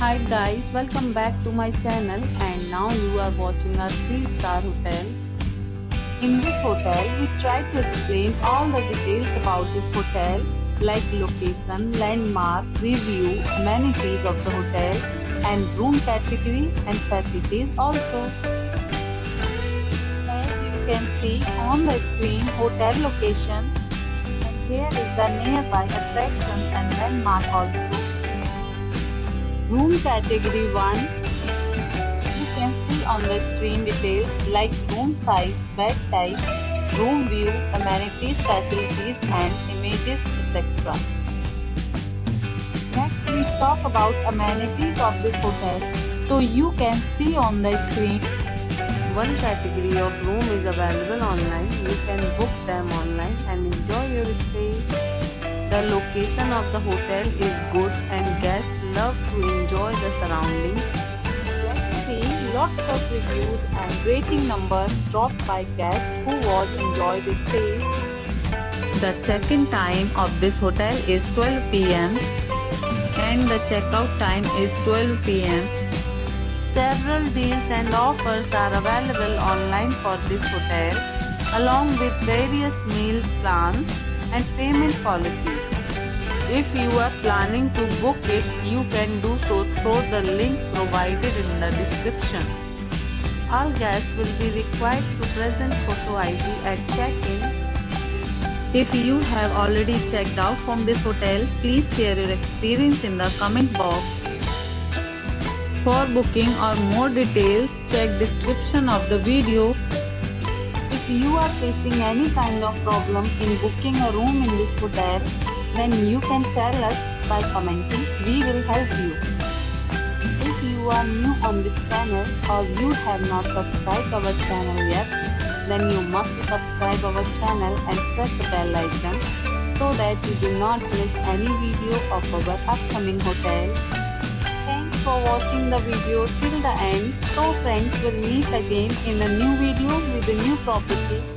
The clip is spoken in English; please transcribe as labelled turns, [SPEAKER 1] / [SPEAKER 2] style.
[SPEAKER 1] Hi guys, welcome back to my channel and now you are watching a 3-star hotel. In this hotel, we try to explain all the details about this hotel like location, landmark, review, amenities of the hotel and room category and facilities also. As you can see on the screen hotel location and here is the nearby attractions and landmark also. Room category 1. You can see on the screen details like room size, bed type, room view, amenities, facilities and images etc. Next we talk about amenities of this hotel. So you can see on the screen.
[SPEAKER 2] One category of room is available online. You can book them online and enjoy your stay. The location of the hotel is good and guests love to enjoy the surroundings.
[SPEAKER 1] Let's see lots of reviews and rating numbers dropped by guests who was enjoyed the stay.
[SPEAKER 2] The check-in time of this hotel is 12 p.m. and the check-out time is 12 p.m. Several deals and offers are available online for this hotel along with various meal plans and payment policies. If you are planning to book it, you can do so through the link provided in the description. All guests will be required to present photo ID at check-in. If you have already checked out from this hotel, please share your experience in the comment box. For booking or more details, check description of the video.
[SPEAKER 1] If you are facing any kind of problem in booking a room in this hotel, then you can tell us by commenting. We will help you. If you are new on this channel or you have not subscribed our channel yet, then you must subscribe our channel and press the bell icon so that you do not miss any video of our upcoming hotel. Thanks for watching the video till the end. So friends, will meet again in a new video with a new property.